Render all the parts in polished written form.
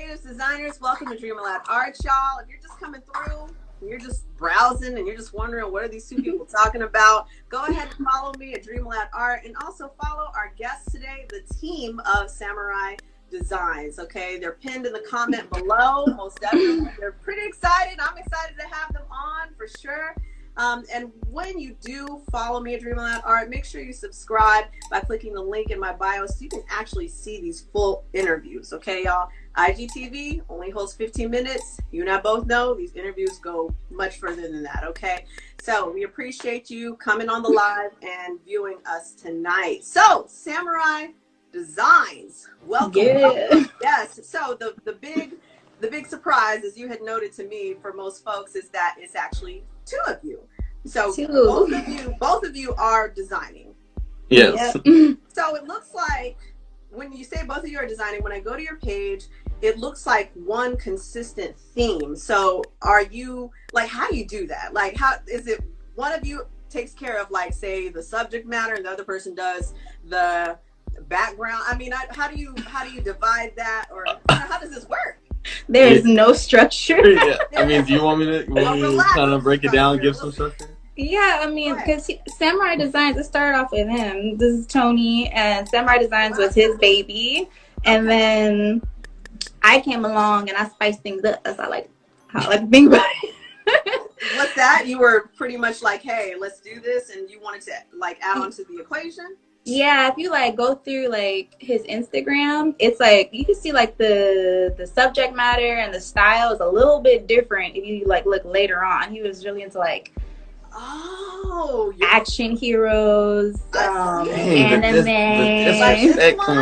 creatives, designers, welcome to DreamAloud Art, y'all. If you're just coming through, and you're just browsing and you're just wondering what are these two people talking about, go ahead and follow me at DreamAloud Art, and also follow our guests today, the team of Samurai Designs. Okay, they're pinned in the comment below. Most definitely, they're pretty excited. I'm excited to have them on for sure. And when you do follow me at DreamAloud Art, make sure you subscribe by clicking the link in my bio so you can actually see these full interviews. Okay, y'all? IGTV only holds 15 minutes. You and I both know these interviews go much further than that. Okay, so we appreciate you coming on the live and viewing us tonight. So, Samurai Designs, welcome. Yeah. Yes. So the big surprise, as you had noted to me, for most folks, is that it's actually two of you. So both of you are designing. Yes. Yep. So it looks like when you say both of you are designing, when I go to your page, it looks like one consistent theme. So are you, like, how do you do that? Like, how is it one of you takes care of, like, say, the subject matter and the other person does the background? I mean, how do you divide that, or how does this work? There is no structure. Yeah. I mean, do you want me to kind of break it down, give some structure? Yeah, I mean, because Samurai Designs, it started off with him. This is Tony, and Samurai Designs was his baby. And then I came along and I spiced things up. That's how I like to think about it. What's that? You were pretty much like, hey, let's do this, and you wanted to, like, add on to the equation? Yeah, if you, like, go through, like, his Instagram, it's like you can see, like, the subject matter and the style is a little bit different if you, like, look later on. He was really into, like, action heroes, anime. Like this one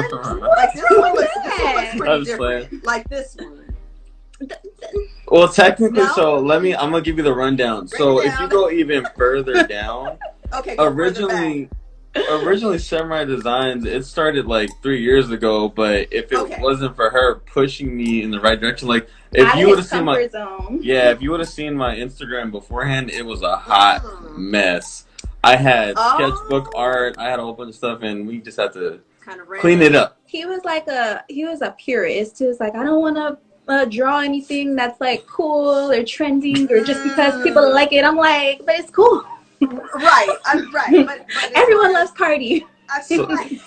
looks pretty different. Like this one. Well, technically, no? So I'm gonna give you the rundown. So if you go even further down, okay, originally Samurai Designs, it started like 3 years ago, but if it wasn't for her pushing me in the right direction, like if you would have seen if you would have seen my Instagram beforehand, it was a hot mess. I had sketchbook art, I had a whole bunch of stuff, and we just had to kind of clean it up. He was a purist. He was like, I don't want to draw anything that's like cool or trending or just because people like it. I'm like, but it's cool. Right. But everyone loves Cardi. I feel like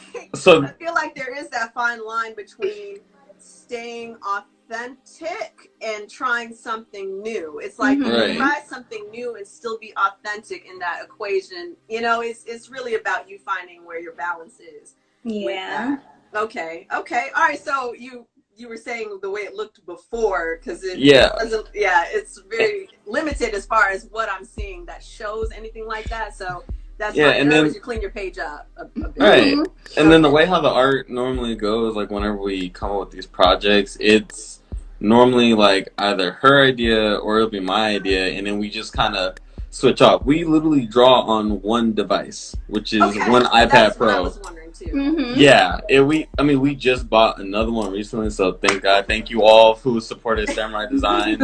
there is that fine line between staying authentic and trying something new. It's like you can try something new and still be authentic in that equation. You know, it's really about you finding where your balance is. Yeah. Okay. All right. So you were saying the way it looked before, because it wasn't, it's very limited as far as what I'm seeing that shows anything like that. So that's why and then you clean your page up a bit. Right. And then the way how the art normally goes, like whenever we come up with these projects, it's normally like either her idea or it'll be my idea, and then we just kind of switch off. We literally draw on one device, which is one iPad Pro. What I was wondering too. Yeah, we just bought another one recently, so thank God. Thank you all who supported Samurai Designs.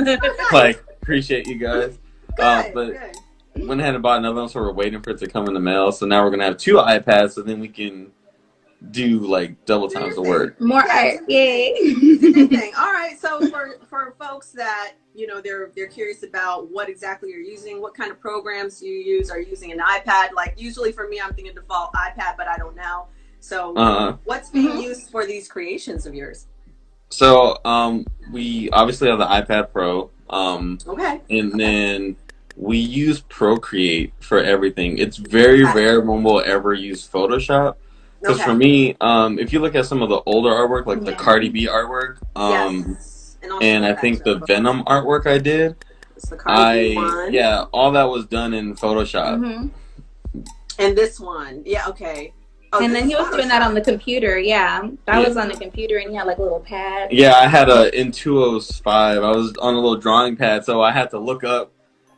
Like, appreciate you guys. But went ahead and bought another one, so we're waiting for it to come in the mail. So now we're gonna have two iPads, so then we can do like double times the work. More art, yay! All right, so for folks that they're curious about what exactly you're using, what kind of programs do you use? Are you using an iPad? Like usually for me, I'm thinking default iPad, but I don't know. So what's being used for these creations of yours? So we obviously have the iPad Pro. And then we use Procreate for everything. It's very rare when we'll ever use Photoshop. Because for me, if you look at some of the older artwork, like the Cardi B artwork, and I think the Venom artwork I did, all that was done in Photoshop. And this one, and then he was doing that on the computer. That was on the computer, and he had like a little pad. Yeah, I had a Intuos 5. I was on a little drawing pad, so I had to look up,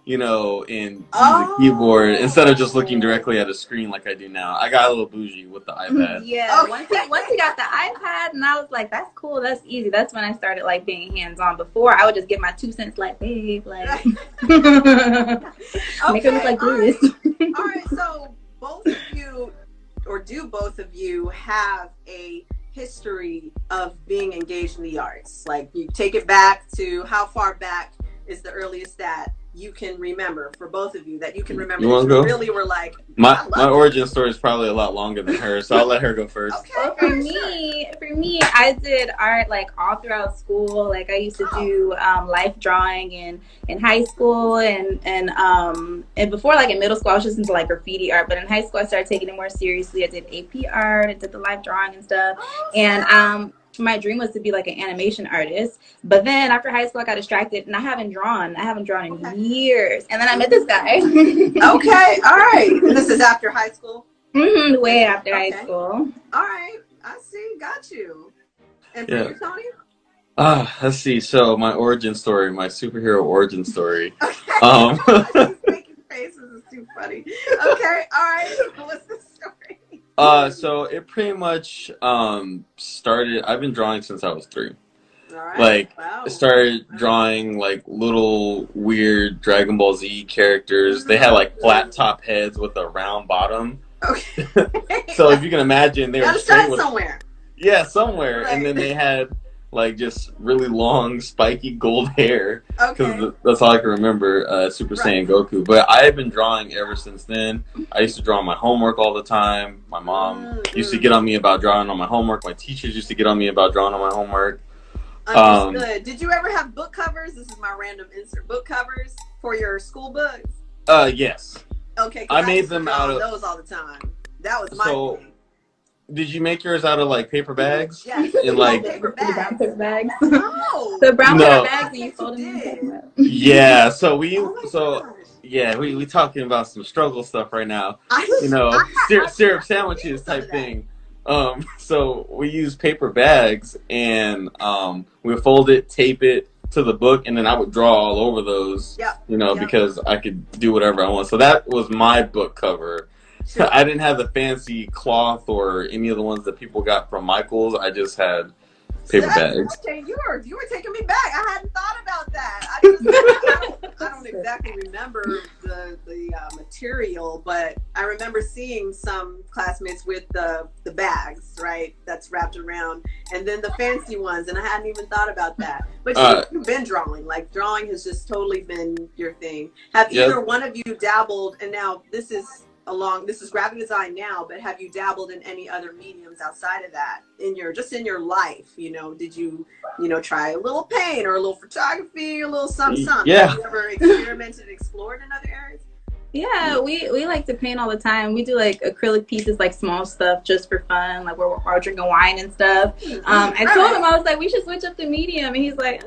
and use the keyboard instead of just looking directly at a screen like I do now. I got a little bougie with the iPad. Once he got the iPad, and I was like, that's cool, that's easy. That's when I started like being hands-on. Before, I would just get my 2 cents, like, babe, like, make it look like this. All right, so both of you, or do both of you have a history of being engaged in the arts? Like, you take it back to how far back is the earliest that you can remember, for both of you, that you can remember you that you go? really were like, my origin story is probably a lot longer than hers, so I'll let her go first. Okay, well, for me, I did art like all throughout school. Like I used to do life drawing in high school, and before, like in middle school, I was just into like graffiti art. But in high school, I started taking it more seriously. I did AP art, I did the life drawing and stuff, and my dream was to be like an animation artist. But then after high school, I got distracted, and I haven't drawn in years. And then I met this guy. Okay, all right. And this is after high school? Mm-hmm, way after high school. All right, I see. Got you. And for you, Tony? Let's see. So my origin story, my superhero origin story. Okay. Just making faces is too funny. Okay, all right. What's the story? So it pretty much started. I've been drawing since I was 3. All right. Like, I started drawing like little weird Dragon Ball Z characters. They had like flat top heads with a round bottom. Okay. So if you can imagine, they were straight with somewhere. Yeah, somewhere, Right. And then they had like just really long, spiky gold hair. Because that's all I can remember. Super Saiyan Goku. But I have been drawing ever since then. I used to draw my homework all the time. My mom used to get on me about drawing on my homework. My teachers used to get on me about drawing on my homework. Understood. Did you ever have book covers? This is my random insert. Book covers for your school books? Yes. Okay. I made them out of those all the time. That was my thing. Did you make yours out of like paper bags? Yes. In like paper The brown paper bags. Oh. The brown No. paper bags that you fold in. Yeah. So we gosh. yeah, we talking about some struggle stuff right now. I Syrup sandwiches type thing. So we use paper bags, and we would fold it, tape it to the book, and then I would draw all over those. Yep. Because I could do whatever I want. So that was my book cover. Sure. I didn't have the fancy cloth or any of the ones that people got from Michael's. I just had paper bags. Okay, you were taking me back. I hadn't thought about that. I don't exactly remember the material, but I remember seeing some classmates with the bags, right? That's wrapped around, and then the fancy ones, and I hadn't even thought about that. But you've been drawing. Like, drawing has just totally been your thing. Have either one of you dabbled? And now this is graphic design now, but have you dabbled in any other mediums outside of that in your life? Did you try a little paint or a little photography or a little something? Yeah. Have you ever experimented and explored in other areas? Yeah, we like to paint all the time. We do like acrylic pieces, like small stuff just for fun, like we're drinking wine and stuff. I told him, I was like, we should switch up the medium, and he's like,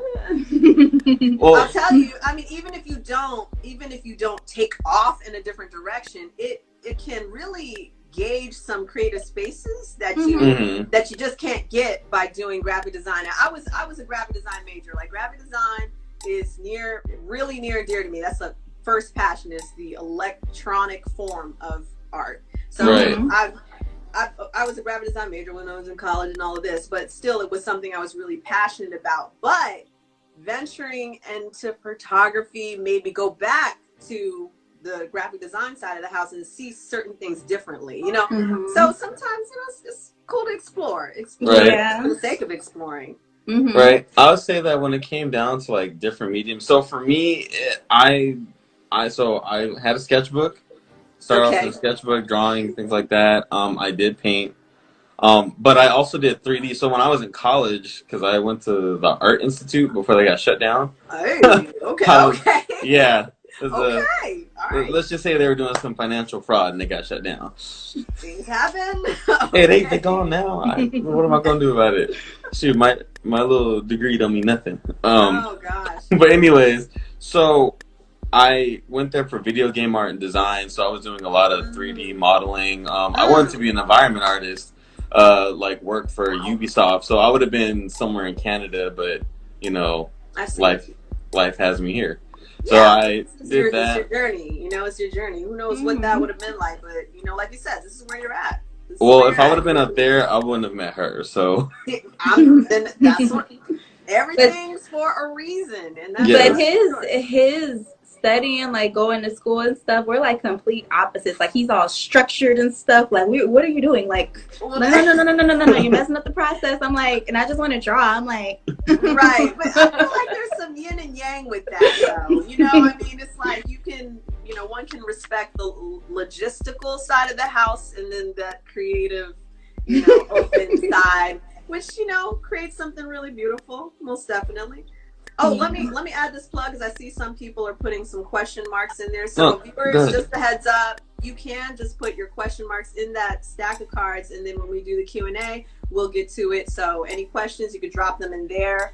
Well, I'll tell you, I mean, even if you don't take off in a different direction, it can really gauge some creative spaces that you just can't get by doing graphic design. Now, I was a graphic design major. Like, graphic design is really near and dear to me. That's the first passion, is the electronic form of art. So I was a graphic design major when I was in college and all of this, but still it was something I was really passionate about. But venturing into photography made me go back to the graphic design side of the house and see certain things differently, So sometimes, it's just cool to explore for the sake of exploring. Right. I would say that when it came down to like different mediums. So for me, I had a sketchbook. Started off with a sketchbook, drawing, things like that. I did paint. But I also did 3D. So when I was in college, because I went to the Art Institute before they got shut down. Hey, okay. Yeah. Okay. All right. Let's just say they were doing some financial fraud and they got shut down. Things happen. Hey, they gone now. What am I going to do about it? Shoot, my little degree don't mean nothing. Oh, gosh. But anyways, so I went there for video game art and design. So I was doing a lot of 3D modeling. I wanted to be an environment artist, like work for Ubisoft. So I would have been somewhere in Canada, but, life has me here. So I did that. It's your journey. It's your journey. Who knows what that would have been like? But, like you said, this is where you're at. Well, if I would have been up there, I wouldn't have met her. So then that's what everything's for a reason. And that's but his studying, like going to school and stuff, we're like complete opposites. Like he's all structured and stuff. Like, what are you doing? Like, no, you're messing up the process. I'm like, and I just want to draw. I'm like, right. But I feel like there's some yin and yang with that, though. You know, I mean, it's like you can, you know, one can respect the logistical side of the house, and then that creative, you know, open side, which, you know, creates something really beautiful, most definitely. Oh, let me add this plug, because I see some people are putting some question marks in there. So viewers, just a heads up, you can just put your question marks in that stack of cards, and then when we do the Q&A, we'll get to it. So any questions, you could drop them in there,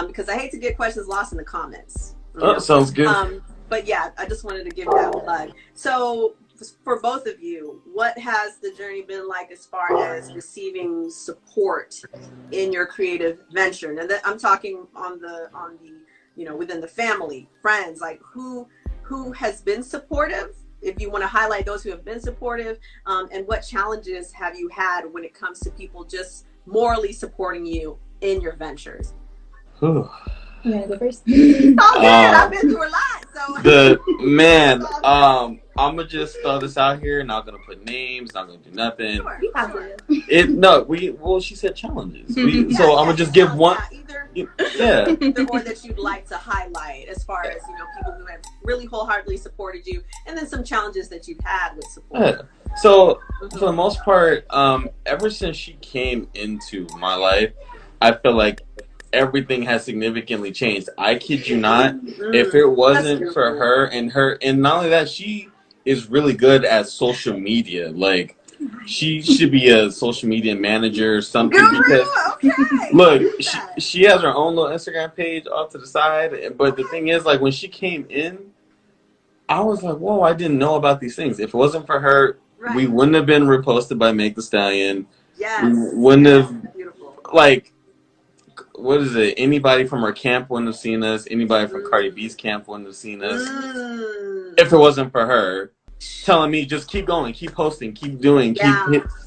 because I hate to get questions lost in the comments. Oh, sounds good. But yeah, I just wanted to give that plug. So for both of you, what has the journey been like as far as receiving support in your creative venture? And I'm talking on the you know, within the family, friends, like who has been supportive, if you want to highlight those who have been supportive, and what challenges have you had when it comes to people just morally supporting you in your ventures? Yeah, the first. I've been through a lot. So I'm gonna just throw this out here, not gonna put names, not gonna do nothing. Sure. She said challenges. So I'm gonna just give one. Either or that you'd like to highlight as far as, you know, people who have really wholeheartedly supported you, and then some challenges that you've had with support. Yeah. So for the most part, ever since she came into my life, I feel like everything has significantly changed. I kid you not. If it wasn't for her, and not only that, she is really good at social media. Like, she should be a social media manager or something. Because look, she has her own little Instagram page off to the side. But the thing is, like, when she came in, I was like, whoa, I didn't know about these things. If it wasn't for her, we wouldn't have been reposted by Make the Stallion. Yes. We wouldn't have, like, what is it? Anybody from our camp wouldn't have seen us. Anybody from Cardi B's camp wouldn't have seen us. If it wasn't for her telling me, just keep going, keep posting, keep doing,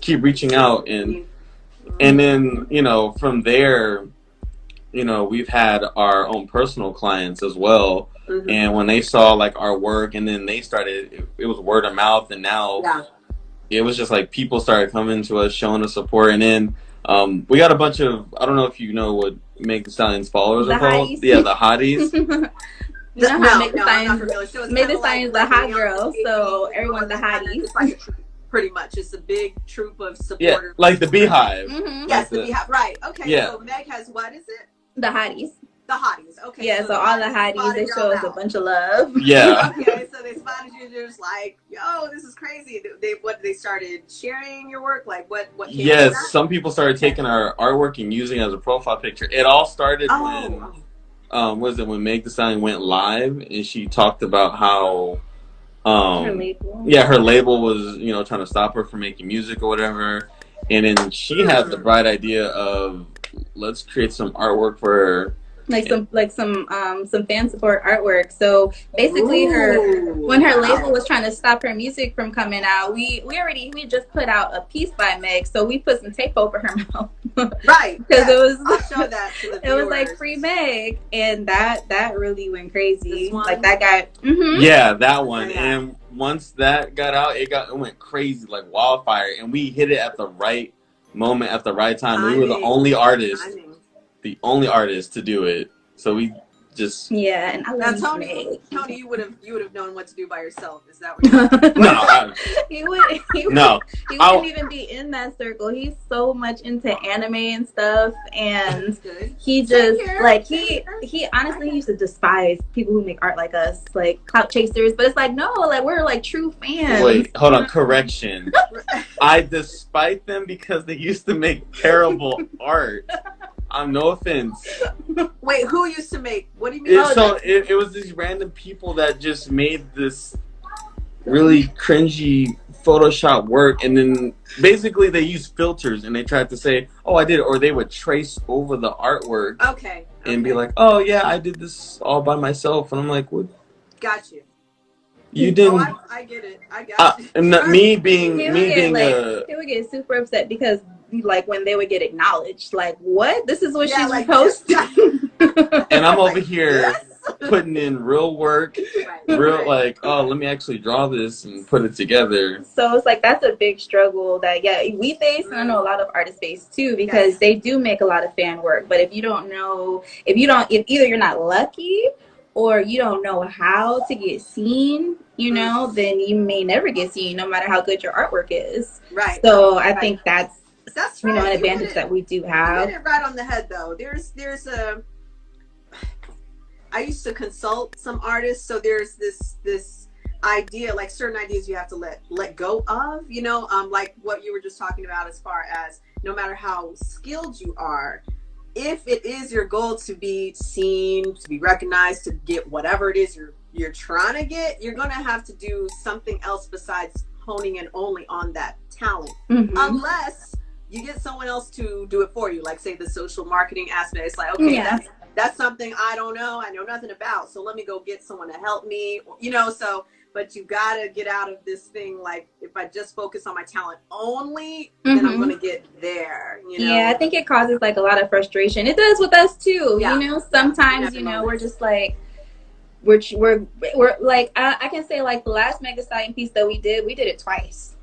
keep reaching out. And then, you know, from there, you know, we've had our own personal clients as well. And when they saw, like, our work, and then they started, it was word of mouth, and now it was just like people started coming to us, showing us support. And then we got a bunch of, I don't know if you know what Make the Stallion's followers are called. Yeah, the hotties. You know how Make the Stallion's the hot girl, so everyone's the hotties. It's like a troop, pretty much. It's a big troop of supporters. Yeah, like the Beehive. Yes, the Beehive. Right. Okay. Yeah. So Meg has, what is it? The hotties. The hotties. Okay. Yeah. So all the hotties, they show us a bunch of love. Yeah. Okay. So they spotted you. They're just like, yo, this is crazy. They started sharing your work. Like what? Yes. Some people started taking our artwork and using it as a profile picture. It all started when when Make the Stallion went live, and she talked about how her label. Yeah, her label was, you know, trying to stop her from making music or whatever. And then she had the bright idea of, let's create some artwork for her. Some fan support artwork. So basically, when her label was trying to stop her music from coming out, we just put out a piece by Meg. So we put some tape over her mouth, right? Because it was, I'll show that to the viewers. It was like free Meg, and that really went crazy. Like that guy. Yeah, that one. And once that got out, it went crazy like wildfire, and we hit it at the right moment at the right time. We were the only artist. The only artist to do it, so we just and I love Tony, you would have known what to do by yourself. Is that what you he wouldn't even be in that circle. He's so much into anime and stuff, and he just he honestly used to despise people who make art like us, like clout chasers. But it's like, no, like we're like true fans. Wait, hold on, correction. I despise them because they used to make terrible art. No offense. Wait, who used to make? What do you mean? It was these random people that just made this really cringy Photoshop work, and then basically they used filters, and they tried to say, "Oh, I did it," or they would trace over the artwork. Okay. And be like, "Oh yeah, I did this all by myself," and I'm like, "What?" Got you. You didn't. I get it. I got you. And he would get super upset because, like, when they would get acknowledged, like, what? This is what she's posting. And I'm over here. putting in real work, real like, oh, let me actually draw this and put it together. So it's like that's a big struggle that we face, and I know a lot of artists face too, because they do make a lot of fan work. But if either you're not lucky or you don't know how to get seen, you know, then you may never get seen, no matter how good your artwork is. Right. So I think that's right. An advantage that we do have. You hit it right on the head, though. I used to consult some artists, so there's this idea, like certain ideas you have to let go of, you know, like what you were just talking about, as far as no matter how skilled you are, if it is your goal to be seen, to be recognized, to get whatever it is you're trying to get, you're gonna have to do something else besides honing in only on that talent, unless you get someone else to do it for you, like say the social marketing aspect. It's like, okay, that's something I don't know, I know nothing about, so let me go get someone to help me, you know. So but you gotta get out of this thing, like, if I just focus on my talent only, then I'm gonna get there, you know. Yeah, I think it causes like a lot of frustration. It does with us too, you know. Sometimes, you know, we're just like, we're like, I can say like the last Mega Stallion piece that we did it twice.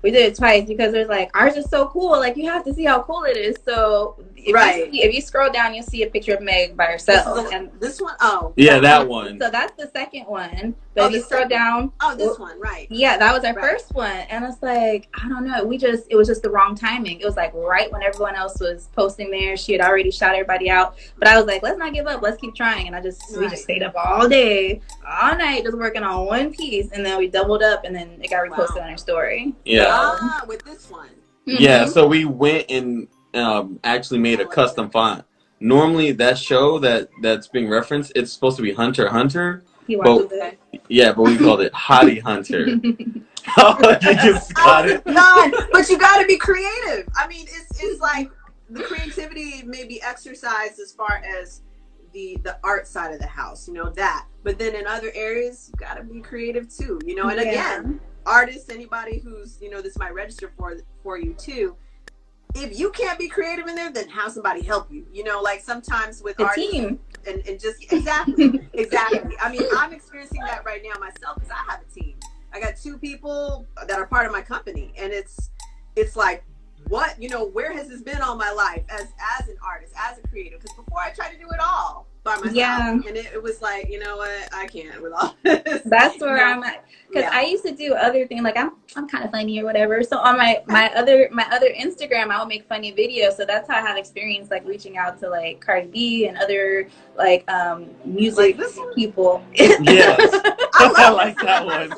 We did it twice because there's like, ours is so cool. Like, you have to see how cool it is. So if you scroll down, you'll see a picture of Meg by herself. And this one, that one. So that's the second one. But if you scroll down, this one, right? Yeah, that was our first one, and it's like, I don't know. It was just the wrong timing. It was like right when everyone else was posting there. She had already shot everybody out, but I was like, let's not give up. Let's keep trying. And we just stayed up all day, all night, just working on one piece, and then we doubled up, and then it got reposted on our story. Yeah. With this one. Yeah. So we went and actually made a custom font. Normally, that show that's being referenced, it's supposed to be Hunter x Hunter. But we called it Hottie Hunter. Oh, you just got it. God, but you got to be creative. I mean, it's like the creativity may be exercised as far as the art side of the house, you know, that. But then in other areas, you got to be creative too, you know. And again, artists, anybody who's, you know, this might register for you too. If you can't be creative in there, then have somebody help you. You know, like sometimes with artists, team. And just exactly. I mean, I'm experiencing that right now myself because I have a team. I got 2 people that are part of my company, and it's like, what, you know, where has this been all my life as an artist, as a creative? Because before I tried to do it all by myself, and it was like, you know what, I can't with all this. That's where I'm at, because I used to do other things, like I'm kind of funny or whatever. So on my other Instagram, I would make funny videos. So that's how I have experience like reaching out to like Cardi B and other like music people. Yes, I like that one.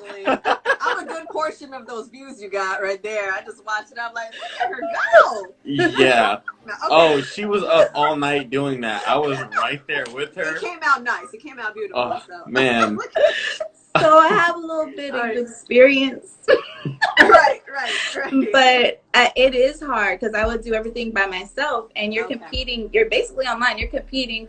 I'm a good portion of those views you got right there. I just watched it. I'm like, look at her go. Yeah. Oh, she was up all night doing that. I was right there with her. It came out nice. It came out beautiful. Oh, man. So I have a little bit of experience. Right. But it is hard because I would do everything by myself, and you're competing. You're basically online. You're competing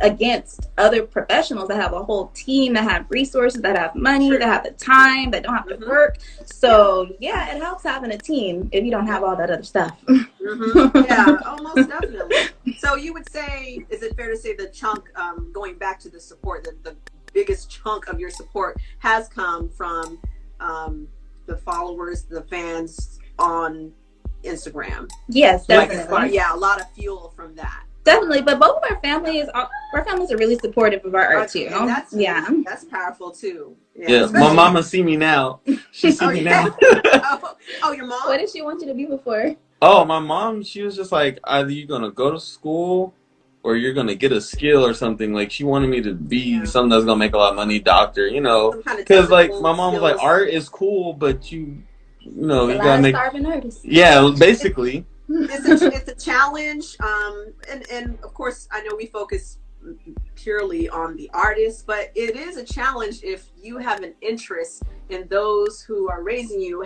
against other professionals that have a whole team, that have resources, that have money, that have the time, that don't have to work. So yeah, it helps having a team if you don't have all that other stuff. Yeah, almost definitely. So you would say, is it fair to say the chunk, going back to the support, the biggest chunk of your support has come from the followers, the fans on Instagram? Yes, definitely. Like, a lot of fuel from that. Definitely, but both of our families are really supportive of our art too. That's powerful too. Yeah, my mama see me now. She see me now. Your mom? What did she want you to be before? Oh, my mom, she was just like, either you're gonna go to school or you're gonna get a skill or something. Like, she wanted me to be something that's gonna make a lot of money, doctor, you know, because like my mom was like, art is cool, but you know, you gotta make starving artists. Yeah, basically. It's a challenge, and of course I know we focus purely on the artist, but it is a challenge if you have an interest and those who are raising you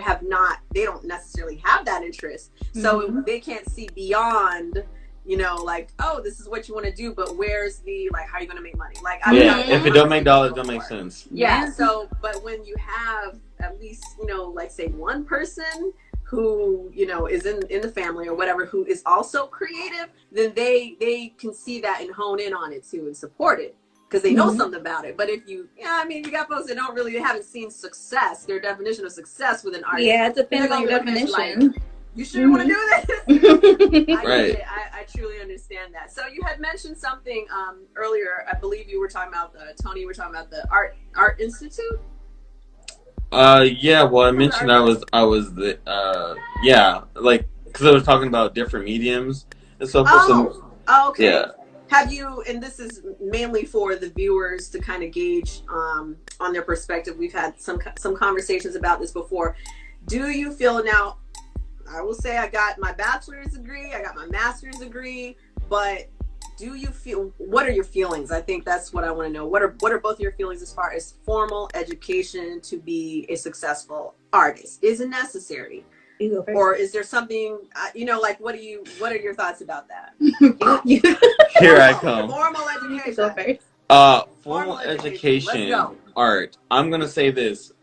they don't necessarily have that interest, so they can't see beyond, you know, like, oh, this is what you want to do, but where's the, like, how are you going to make money? Like, if it don't make dollars, it don't make sense. Yeah. So, but when you have at least, you know, like say one person who, you know, is in the family or whatever, who is also creative, then they can see that and hone in on it too and support it. because they know something about it. But if you, you got folks that haven't seen success, their definition of success with an artist. Yeah, it depends on your definition. Like, you sure want to do this? Right. I truly understand that. So you had mentioned something earlier. I believe you were talking about Tony. You were talking about the Art Institute. Yeah. Well, I mentioned I was the like because I was talking about different mediums and so forth. Okay. Yeah. Have you? And this is mainly for the viewers to kind of gauge on their perspective. We've had some conversations about this before. Do you feel now? I will say I got my bachelor's degree, I got my master's degree, but do you feel, what are your feelings? I think that's what I want to know. What are both your feelings as far as formal education to be a successful artist? Is it necessary? Or is there something, like, what are your thoughts about that? Here I come. Formal education. Formal education, art. I'm going to say this.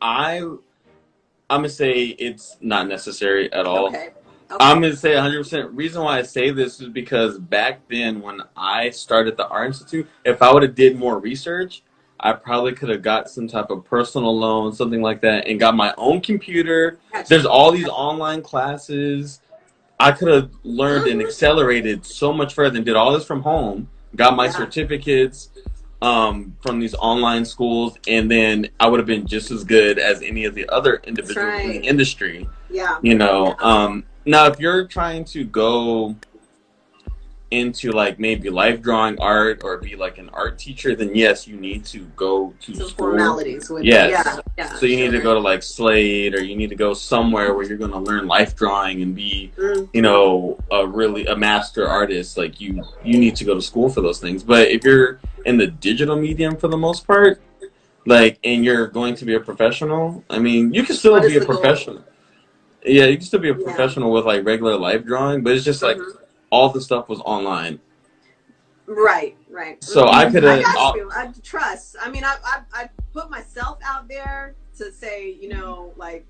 I'm going to say it's not necessary at all. Okay. I'm going to say 100%. Reason why I say this is because back then when I started the Art Institute, if I would have did more research, I probably could have got some type of personal loan, something like that, and got my own computer. Gotcha. There's all these online classes. I could have learned and accelerated so much further and did all this from home, got my certificates from these online schools, and then I would have been just as good as any of the other individuals in the industry. Yeah. Now if you're trying to go into like maybe life drawing art or be like an art teacher, then yes, you need to go to school. Formalities with so you need to go to like Slade, or you need to go somewhere where you're going to learn life drawing and be a master artist. Like you need to go to school for those things. But if you're in the digital medium for the most part, like, and you're going to be a professional, I mean, you can still be a professional. Yeah, you can still be a professional with like regular life drawing, but it's just like all the stuff was online. Right. So I could have. I trust. I mean, I put myself out there to say, like,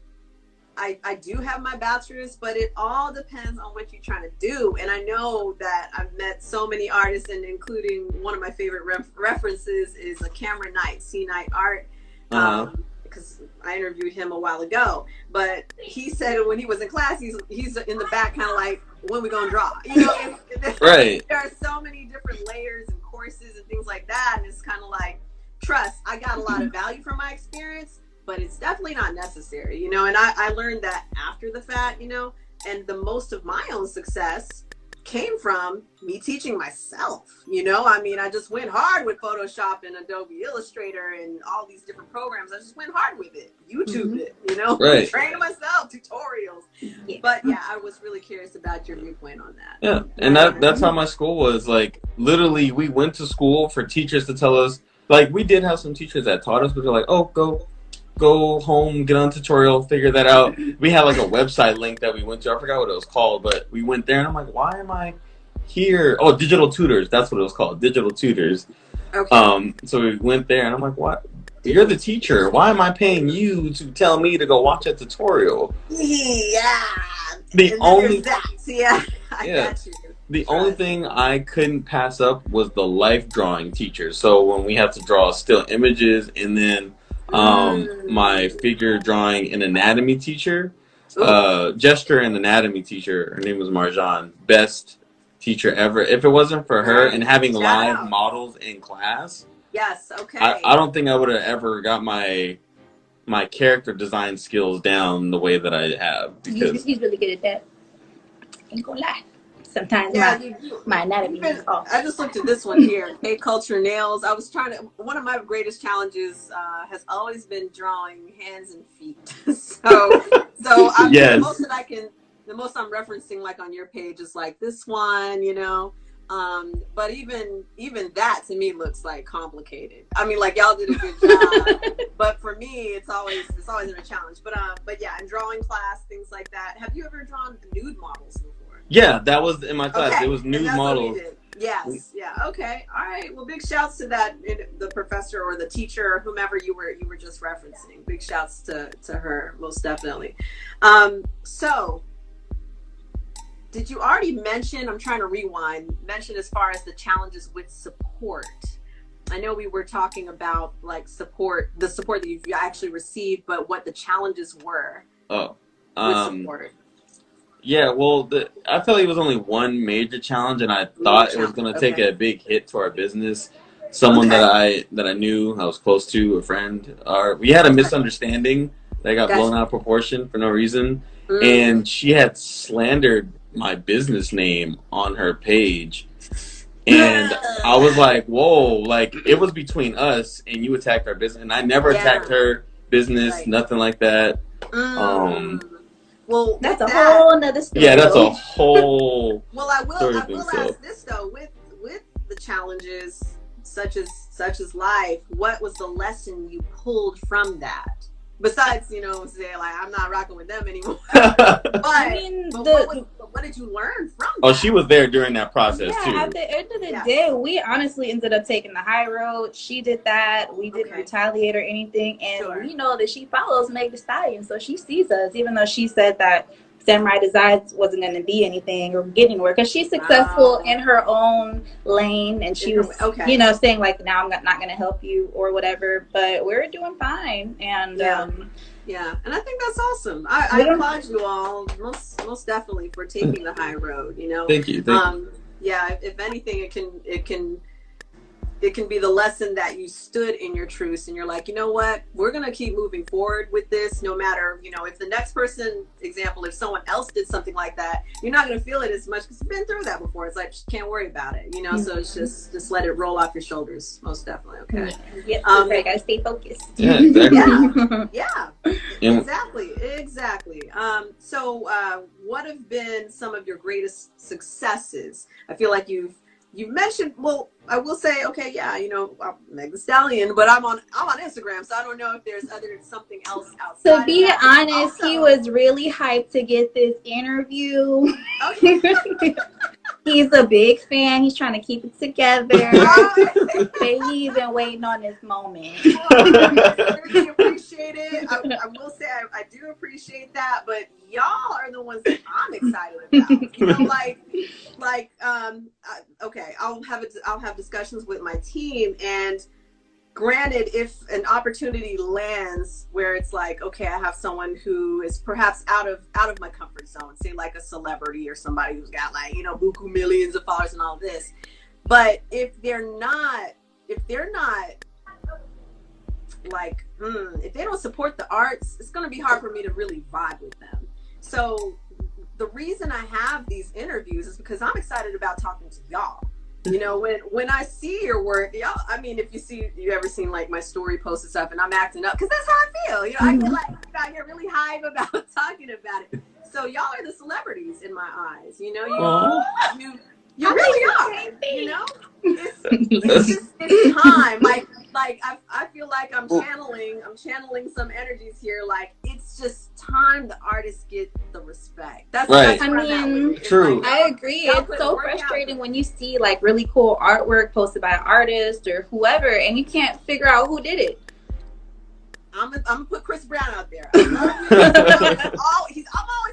I do have my bachelor's, but it all depends on what you're trying to do. And I know that I've met so many artists, and including one of my favorite references is a Cameron Knight, C Knight Art. Because I interviewed him a while ago, but he said when he was in class, he's in the back, kind of like, when we gonna draw? Right. There are so many different layers and courses and things like that, and it's kind of like, trust. I got a lot of value from my experience, but it's definitely not necessary, And I learned that after the fact, and the most of my own success came from me teaching myself. I mean, I just went hard with Photoshop and Adobe Illustrator and all these different programs. I just went hard with it, YouTubed it, right. Trained myself, tutorials. Yeah. But I was really curious about your viewpoint on that. Yeah, and that's how my school was. Like, literally, we went to school for teachers to tell us, like, we did have some teachers that taught us, but they're like, oh, go home, get on tutorial, figure that out. We had like a website link that we went to. I forgot what it was called, but we went there and I'm like, why am I here? Oh, Digital Tutors. That's what it was called. Digital Tutors. Okay. So we went there and I'm like, what? You're the teacher. Why am I paying you to tell me to go watch a tutorial? Yeah. The only got you. The only thing I couldn't pass up was the life drawing teacher. So when we had to draw still images, and then my figure drawing and anatomy teacher, gesture and anatomy teacher, her name was Marjan, best teacher ever. If it wasn't for her and having live models in class, I don't think I would have ever got my character design skills down the way that I have. Because he's really good at that. Ain't gonna lie. Sometimes my anatomy is off. I just looked at this one here, K Culture Nails. I was one of my greatest challenges has always been drawing hands and feet. so the most that I can, the most I'm referencing like on your page is like this one, but even that to me looks like complicated. I mean, like, y'all did a good job, but for me, it's always been a challenge. But yeah, in drawing class, things like that. Have you ever drawn nude models before? Yeah, that was in my class. Okay. It was nude models. Yes. Yeah. Okay. All right. Well, big shouts to that, the professor or the teacher or whomever you were just referencing. Big shouts to her, most definitely. So, did you already mention? I'm trying to rewind. Mention as far as the challenges with support. I know we were talking about like the support that you've actually received, but what the challenges were. Oh, with support. Yeah, well, I felt like it was only one major challenge, and I thought it was going to take a big hit to our business. Someone that I knew, I was close to, a friend. We had a misunderstanding that got blown out of proportion for no reason, and she had slandered my business name on her page. And I was like, whoa, like, it was between us, and you attacked our business. And I never attacked her business, nothing like that. Well, that's a whole nother story. Yeah, that's a whole well, I will ask this, though. With the challenges, such as life, what was the lesson you pulled from that? Besides, saying, like, I'm not rocking with them anymore. What did you learn from that? Oh, she was there during that process, too. At the end of the day, we honestly ended up taking the high road. She did that. We didn't retaliate or anything. And we know that she follows Meg Thee Stallion, so she sees us, even though she said that Samurai Designs wasn't going to be anything or get anywhere, because she's successful in her own lane, and she was, saying like, "Now I'm not going to help you" or whatever. But we're doing fine, and and I think that's awesome. I applaud you all most definitely for taking the high road. Thank you. Yeah, if anything, it can be the lesson that you stood in your truth, and you're like, you know what, we're going to keep moving forward with this, no matter, if the next person, example, if someone else did something like that, you're not going to feel it as much because you've been through that before. It's like, just can't worry about it, so it's just let it roll off your shoulders, most definitely. Okay. Yeah, I got to stay focused. Yeah, exactly. Exactly. So what have been some of your greatest successes? I feel like you've mentioned, well, I will say, I'm Meg Thee Stallion, but I'm on Instagram, so I don't know if there's something else outside. To be honest, he was really hyped to get this interview. Okay. He's a big fan. He's trying to keep it together. But he's been waiting on this moment. I really appreciate it. I will say I do appreciate that, but y'all are the ones that I'm excited about. Okay, I'll have discussions with my team, and granted, if an opportunity lands where it's like, okay, I have someone who is perhaps out of my comfort zone, say like a celebrity or somebody who's got like, buku millions of followers and all this. But if they're not like, if they don't support the arts, it's going to be hard for me to really vibe with them. So the reason I have these interviews is because I'm excited about talking to y'all. When I see your work, y'all, I mean, if you ever seen like my story posts and stuff, and I'm acting up, because that's how I feel. I feel like I get really hype about talking about it. So y'all are the celebrities in my eyes. You really are. It's time. Like I feel like I'm channeling some energies here. Like, it's just time the artists get the respect. That's right. True. Like, I agree. It's so frustrating when you see like really cool artwork posted by an artist or whoever, and you can't figure out who did it. I'm gonna put Chris Brown out there. I'm always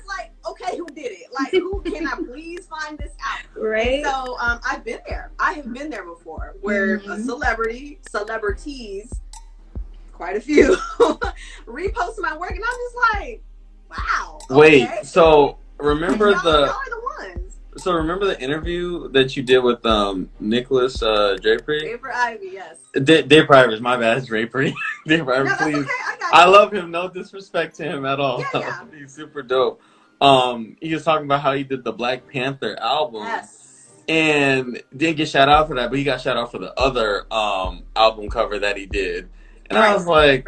like, okay, who did it? Like, who can I please find this out? Right. So I've been there. I have been there before, where a celebrities, quite a few, repost my work, and I'm just like, wow. Wait, so remember y'all are the ones. So remember the interview that you did with Nicholas Drapery? Draper Ivy, yes. Draper Ivy, my bad, it's Drapery. Draper Ivy, please. Okay. I love him. No disrespect to him at all. Yeah. He's super dope. He was talking about how he did the Black Panther album. Yes. And didn't get shout out for that, but he got shout out for the other album cover that he did. And I was like,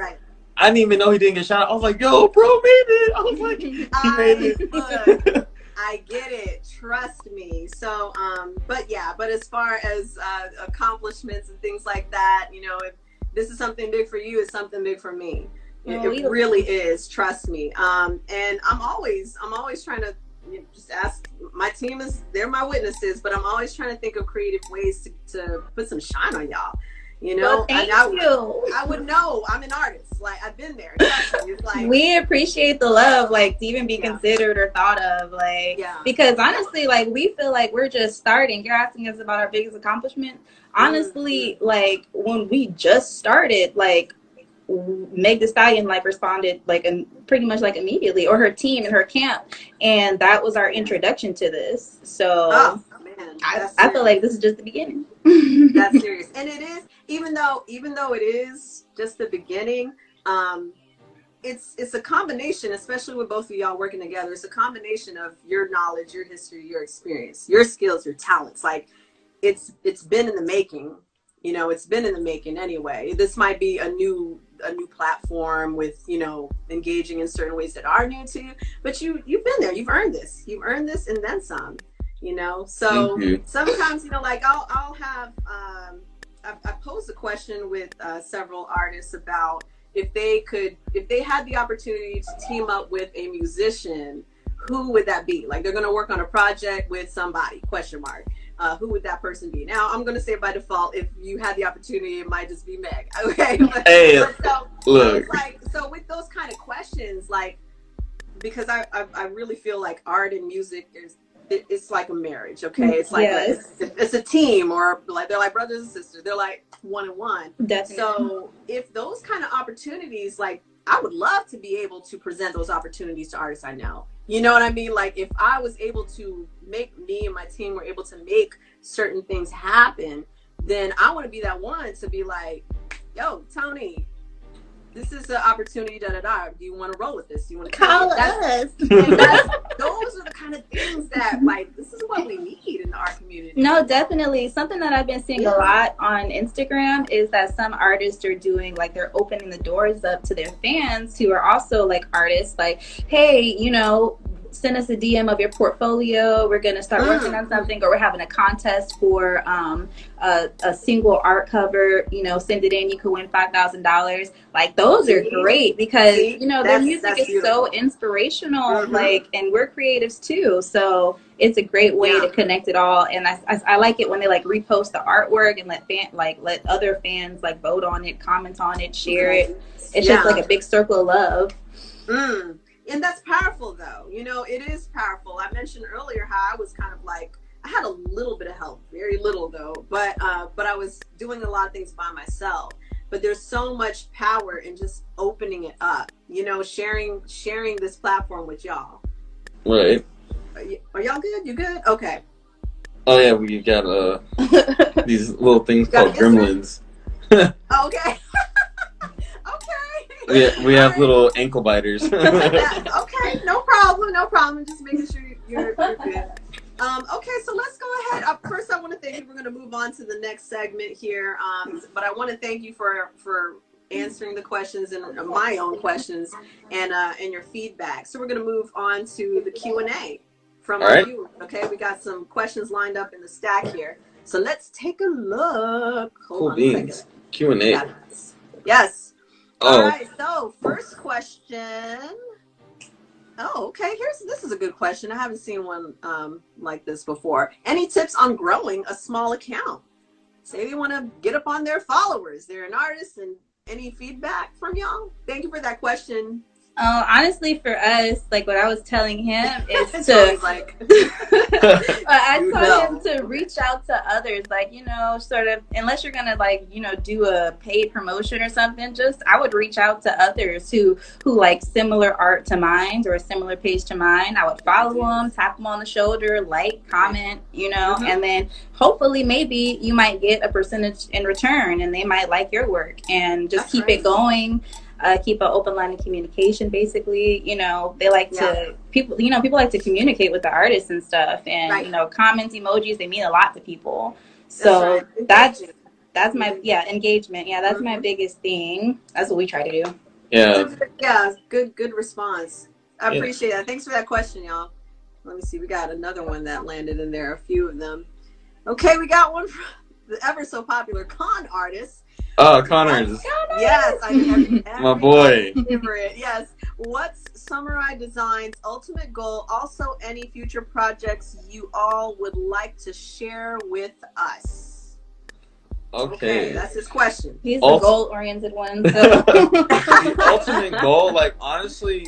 I didn't even know he didn't get shout out. I was like, yo, bro made it. I was like, he made it. I get it. Trust me. So, but as far as accomplishments and things like that, if this is something big for you, it's something big for me. It really is. Trust me. And I'm always trying to just ask. My team they're my witnesses, but I'm always trying to think of creative ways to put some shine on y'all. You know, well, thank you. I would know. I'm an artist. Like, I've been there. It's like, we appreciate the love, like, to even be considered or thought of, like, because honestly, like, we feel like we're just starting. You're asking us about our biggest accomplishment. Honestly, like, when we just started, like, Meg Thee Stallion like responded like pretty much like immediately, or her team and her camp, and that was our introduction to this. So I feel like this is just the beginning. That's serious, and it is. Even though it is just the beginning, it's a combination, especially with both of y'all working together. It's a combination of your knowledge, your history, your experience, your skills, your talents. Like, it's been in the making. You know, it's been in the making anyway. This might be a new platform with, you know, engaging in certain ways that are new to you, but you've been there. You've earned this, and then some, you know. So sometimes, you know, like I'll have I posed a question with several artists about if they had the opportunity to team up with a musician, who would that be? Like, they're going to work on a project with somebody, ? Who would that person be? Now, I'm going to say by default, if you had the opportunity, it might just be Meg. Okay. Hey, look. So with those kind of questions, like, because I really feel like art and music it's like a marriage. Okay. It's like, it's a team, or like, they're like brothers and sisters. They're like one and one. Definitely. So if those kind of opportunities, like, I would love to be able to present those opportunities to artists I know. You know what I mean? Like, if I was able to me and my team were able to make certain things happen, then I want to be that one to be like, yo, Tony, this is an opportunity, do you want to roll with this? Do you want to call us? Those are the kind of things that, like, this is what we need in our community. No, definitely. Something that I've been seeing a lot on Instagram is that some artists are doing, like, they're opening the doors up to their fans who are also, like, artists. Like, hey, you know, send us a DM of your portfolio. We're going to start working on something, or we're having a contest for a single art cover. You know, send it in. You could win $5,000. Like, those are great because, you know, their music is so inspirational. Like, and we're creatives too. So it's a great way to connect it all. And I like it when they, like, repost the artwork and let other fans, like, vote on it, comment on it, share it. It's just like a big circle of love. And that's powerful, though. You know, it is powerful. I mentioned earlier how I was kind of like, I had a little bit of help, very little though, but I was doing a lot of things by myself. But there's so much power in just opening it up, you know, sharing this platform with y'all. Right. Are y'all good? You good? Okay. Oh yeah, we got these little things called gremlins. Okay. Yeah, we have little ankle biters. Okay, no problem. Just making sure you're good. Okay, so let's go ahead. First, I want to thank you. We're going to move on to the next segment here. But I want to thank you for answering the questions and my own questions and your feedback. So we're going to move on to the Q&A from our viewers. Okay, we got some questions lined up in the stack here. So let's take a look. Hold on a second. Q&A. Yes. All right, so first question. Oh, okay. This is a good question. I haven't seen one like this before. Any tips on growing a small account? Say they want to get up on their followers. They're an artist, and any feedback from y'all? Thank you for that question. Honestly, for us, like, what I was telling him is to like, I told him to reach out to others, like, you know, sort of, unless you're gonna, like, you know, do a paid promotion or something, I would reach out to others who like similar art to mine or a similar page to mine. I would follow them, tap them on the shoulder, like, comment, you know, and then hopefully maybe you might get a percentage in return, and they might like your work, and just keep it going. Keep an open line of communication, basically. You know, they like to, people like to communicate with the artists and stuff, and, you know, comments, emojis, they mean a lot to people. So that's my, engagement. Yeah, that's my biggest thing. That's what we try to do. Yeah. Yeah, good response. I appreciate that. Thanks for that question, y'all. Let me see. We got another one that landed in there, a few of them. Okay, we got one from the ever so popular con artist. Oh, Connors. Yes, my boy. Favorite. Yes. What's Samurai Design's ultimate goal? Also, any future projects you all would like to share with us? Okay. That's his question. He's the goal-oriented one. So. The ultimate goal, like, honestly,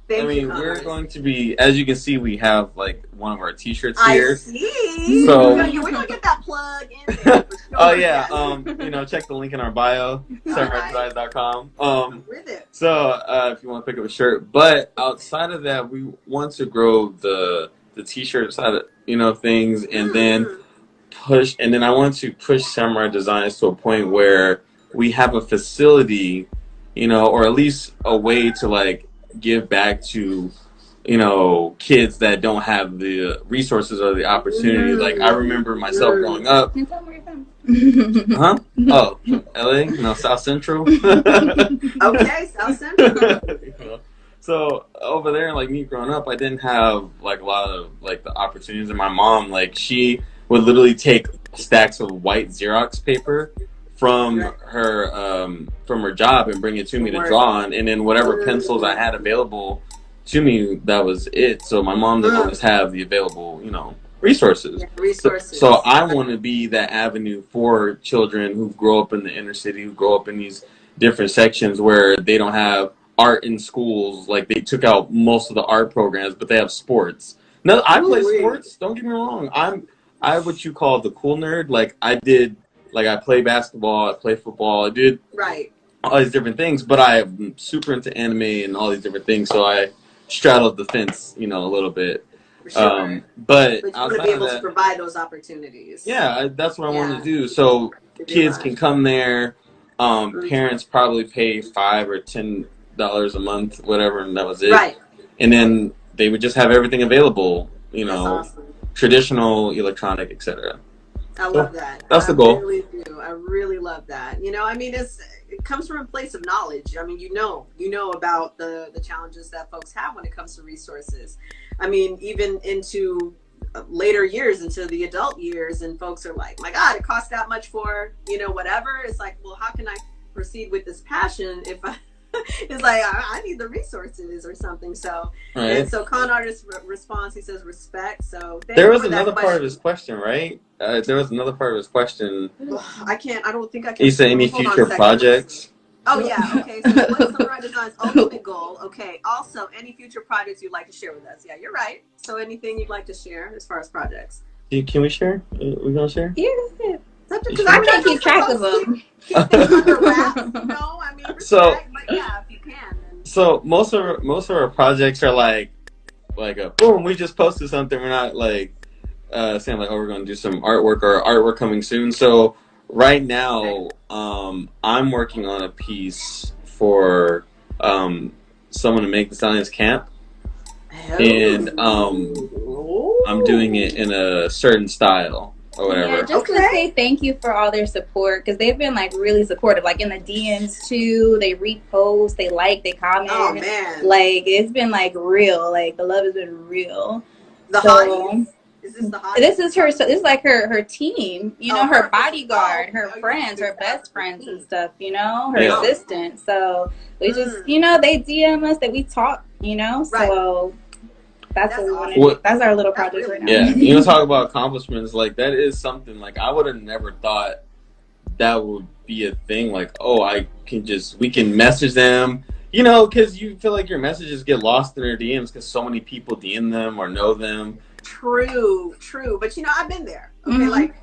we're going to be, as you can see, we have like one of our T-shirts here. I see. So we're gonna get that plug in there for sure. Oh yeah, check the link in our bio, samuraidesigns.com. With it. So if you want to pick up a shirt, but outside of that, we want to grow the T-shirt side of things, and then I want to push Samurai Designs to a point where we have a facility, or at least a way to like give back to kids that don't have the resources or the opportunity. Like, I remember myself growing up. Huh? Oh, LA? No, South Central. Okay, South Central. So over there, like, me growing up, I didn't have like a lot of like the opportunities. And my mom, like, she would literally take stacks of white Xerox paper from her job and bring it to me to draw on, and then whatever pencils I had available to me, that was it. So my mom didn't always have the available, resources. So I want to be that avenue for children who grow up in the inner city, who grow up in these different sections where they don't have art in schools. Like, they took out most of the art programs, but they have sports. No, I play sports. Don't get me wrong. I'm what you call the cool nerd. Like, I play basketball, I play football, I did all these different things, but I'm super into anime and all these different things, so I straddled the fence, a little bit. Sure. But you want to be able to provide those opportunities. Yeah, that's what I want to do. So kids can come there. Parents probably pay $5 or $10 a month, whatever, and that was it. Right. And then they would just have everything available, traditional, electronic, etc. I love that. That's the goal. I really do. I really love that. It comes from a place of knowledge. I mean, you know about the challenges that folks have when it comes to resources. I mean, even into later years, into the adult years, and folks are like, my God, it costs that much for, whatever. It's like, well, how can I proceed with this passion if it's like, I need the resources or something. So, and so Con Artist's response, he says respect. So there was another part of his question, right? There was another part of his question. I don't think I can. He said any future projects? Oh yeah, okay. So what is Samurai Design's ultimate goal? Okay. Also, any future projects you'd like to share with us? Yeah, you're right. So anything you'd like to share as far as projects? Can we share? We gonna share? Yeah, that's it. Because I can't keep track of them. Keep things under wraps, respect, but yeah, if you can. Then. So most of our projects are like a boom, we just posted something. We're not like saying like, oh, we're gonna do some artwork or artwork coming soon. So right now, I'm working on a piece for someone to make the Science Camp. And I'm doing it in a certain style. Or whatever. Yeah, just to say thank you for all their support, because they've been like really supportive, like in the DMs too. They repost, they like, they comment. Oh man, like it's been like real. Like the love has been real. The hotties? Is this the hotties? This is her. So this is like her team. Her bodyguard, her friends, her best friends and stuff. Her assistant. So we just, they DM us that we talk. So. That's what we want to do. That's our little project right now. Yeah, talk about accomplishments. Like, that is something, like, I would have never thought that would be a thing. Like, we can message them, because you feel like your messages get lost in their DMs because so many people DM them or know them. True. But, I've been there. Okay, like,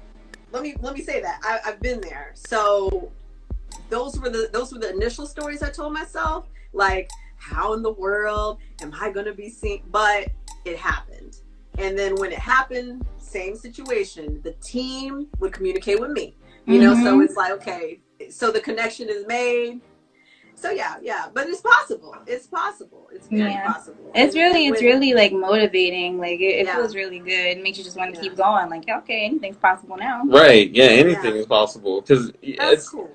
let me say that. I've been there. So those were the initial stories I told myself. Like, how in the world am I going to be seen? But it happened. And then when it happened, same situation. The team would communicate with me, so it's like, okay, so the connection is made. So yeah. But it's possible. It's possible. It's very possible. It's really like motivating. Like it feels really good. It makes you just want to keep going. Like, okay, anything's possible now. Right. Yeah. Anything is possible. Because it's cool.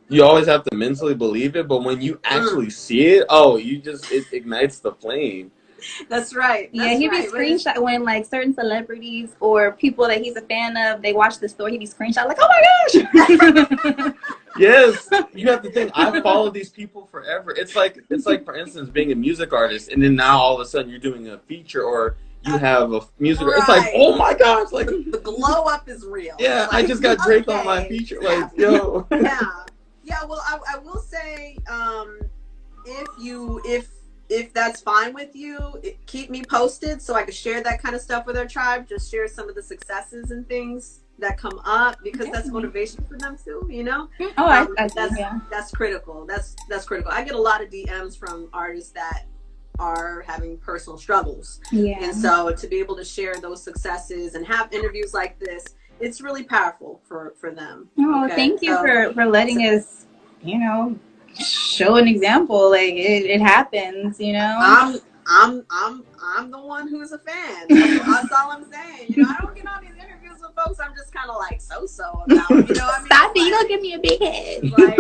You always have to mentally believe it, but when you actually see it, it ignites the flame. That's right. He'd be screenshot when like certain celebrities or people that he's a fan of, they watch the story, he'd be screenshot like, oh my gosh. Yes, you have to think. I followed these people forever. It's like for instance, being a music artist, and then now all of a sudden you're doing a feature or you have a music. Right. It's like, oh my gosh, like the glow up is real. Yeah, like, I just got Drake on my feature. Like, yo. Yeah. Well, I will say, if that's fine with you, keep me posted so I can share that kind of stuff with our tribe. Just share some of the successes and things that come up, because that's motivation for them too, you know. That's critical. That's critical. I get a lot of DMs from artists that are having personal struggles, and so to be able to share those successes and have interviews like this, it's really powerful for them. Thank you for letting us, you know, show an example. Like it happens, you know. I'm the one who's a fan. That's all I'm saying. You know, I don't get on these interviews with folks I'm just kind of like so about. You know, I mean, stop it! You don't give me a big head. Like,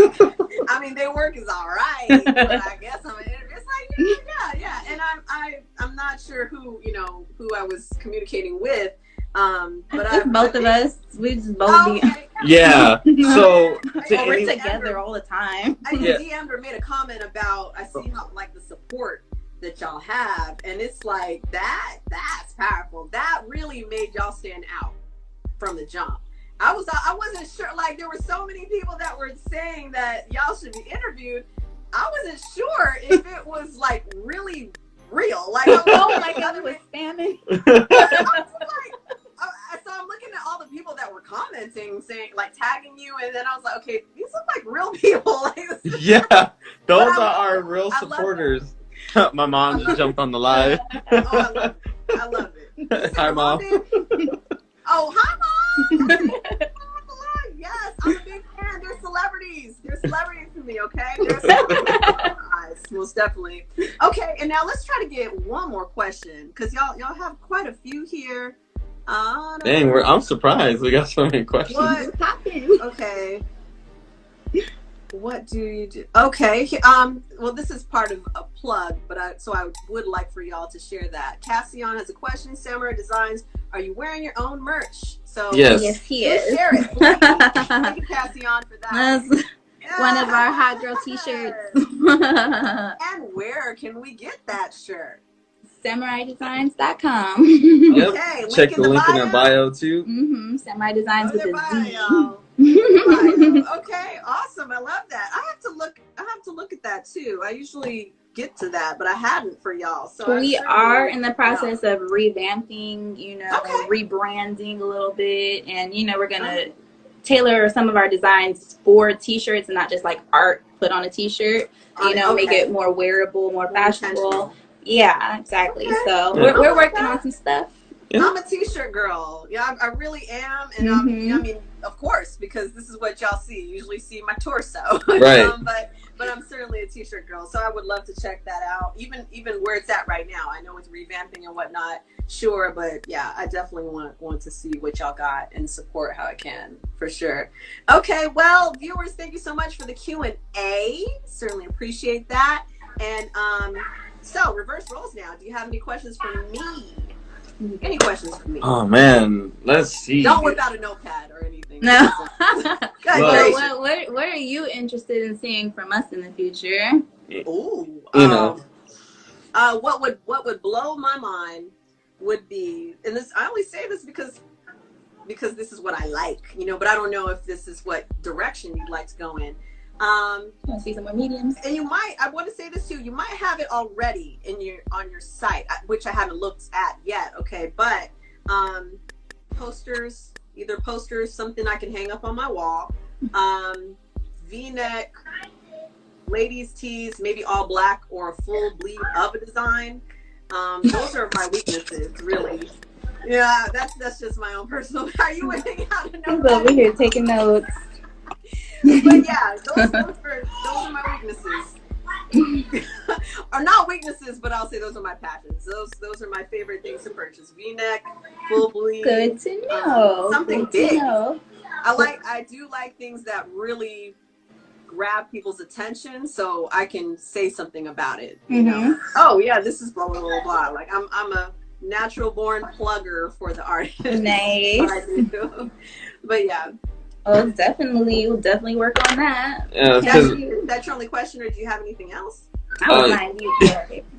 I mean, their work is all right, but I guess I'm an interview. It's like, yeah. And I'm not sure who I was communicating with. But both of us, we just both be. Yeah. So we're together all the time. I DM'd or made a comment about, I see how like the support that y'all have, and it's like that's powerful. That really made y'all stand out from the jump. I wasn't sure, like there were so many people that were saying that y'all should be interviewed. I wasn't sure if it was like really real. Like, oh my God, it was spamming. So I'm looking at all the people that were commenting, saying, like, tagging you, and then I was like, okay, these look like real people. Like, yeah, those are our real supporters. My mom just jumped on the live. Oh, I love it. Hi, Mom. Oh, hi, Mom. Yes, I'm a big fan. They're celebrities. They're celebrities to me, okay? They're celebrities. Most definitely. Okay, and now let's try to get one more question, because y'all have quite a few here. Dang, I'm surprised we got so many questions. What happened? Okay. What do you do? Okay. Well, this is part of a plug, but I would like for y'all to share that. Cassian has a question. Samurai Designs, are you wearing your own merch? So yes, he is. Share it. Thank you, Cassian, for that. That's one of our hot girl t-shirts. And where can we get that shirt? SamuraiDesigns.com. Yep. Okay, check the link in our bio too. Samurai Designs with a Z. Okay, awesome. I love that. I have to look at that too. I usually get to that, but I hadn't for y'all. So we are in the process of revamping, rebranding a little bit, and we're gonna tailor some of our designs for t-shirts and not just like art put on a t-shirt. Make it more wearable, more fashionable. Yeah, exactly. Okay. So we're working on some stuff. Yeah. I'm a t-shirt girl. Yeah, I really am. And I mean, of course, because this is what y'all see. You usually see my torso. Right. But I'm certainly a t-shirt girl. So I would love to check that out. Even where it's at right now. I know it's revamping and whatnot. Sure, but yeah, I definitely want to see what y'all got and support how I can, for sure. Okay, well, viewers, thank you so much for the Q&A. Certainly appreciate that. And so, reverse roles now. Do you have any questions for me? Any questions for me? Oh, man. Let's see. Don't whip out a notepad or anything. No. What are you interested in seeing from us in the future? Ooh. What would blow my mind would be, and this, I only say this because this is what I like, but I don't know if this is what direction you'd like to go in. Want to see some more mediums? And I want to say this too, you might have it already on your site, which I haven't looked at yet, okay, but posters, something I can hang up on my wall, V-neck, ladies tees, maybe all black or a full bleed of a design. Those are my weaknesses, really. Yeah, that's just my own personal. Are you waiting out a note? Over here taking notes. But yeah, those are my weaknesses. Are not weaknesses, but I'll say those are my passions. Those are my favorite things to purchase. V-neck, full bleed. Good to know. Something big. I do like things that really grab people's attention, so I can say something about it. Oh yeah, this is blah blah blah blah. Like I'm a natural born plugger for the artist. Nice. But yeah. We'll definitely work on that. Yeah, that's your only question, or do you have anything else? I was lying.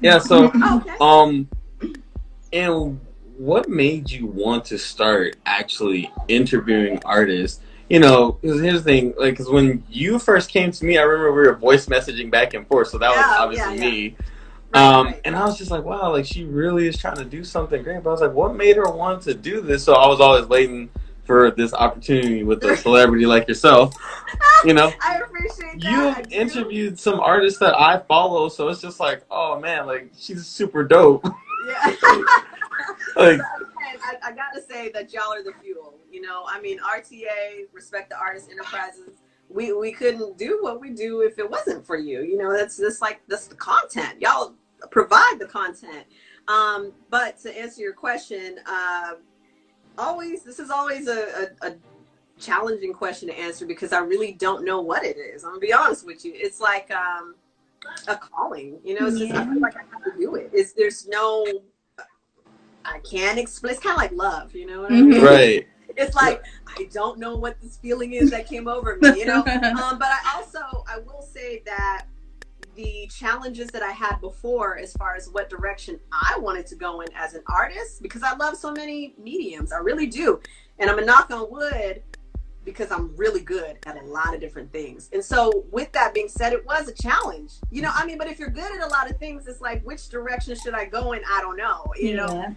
Yeah. So, okay. in what made you want to start actually interviewing artists? You know, because here's the thing, like, because when you first came to me, I remember we were voice messaging back and forth, so that was obviously me. Right. And I was just like, wow, like, she really is trying to do something great. But I was like, what made her want to do this? So I was always waiting for this opportunity with a celebrity like yourself. You know, I appreciate that. You interviewed some artists that I follow, so it's just like, oh man, like, she's super dope. Yeah. Like, I gotta say that y'all are the fuel. You know, I mean, RTA, Respect the Artist Enterprises, we couldn't do what we do if it wasn't for you. You know, that's the content. Y'all provide the content. But to answer your question, this is always a challenging question to answer because I really don't know what it is. I'm gonna be honest with you. It's like a calling. You know, it's just I feel like I have to do it. There's no, I can't explain. It's kind of like love. You know what I mean? Right. It's like, I don't know what this feeling is that came over me, you know? But I will say that the challenges that I had before as far as what direction I wanted to go in as an artist, because I love so many mediums, I really do. And I'm a knock on wood because I'm really good at a lot of different things. And so with that being said, it was a challenge, you know, I mean, but if you're good at a lot of things, it's like, which direction should I go in? I don't know, you know?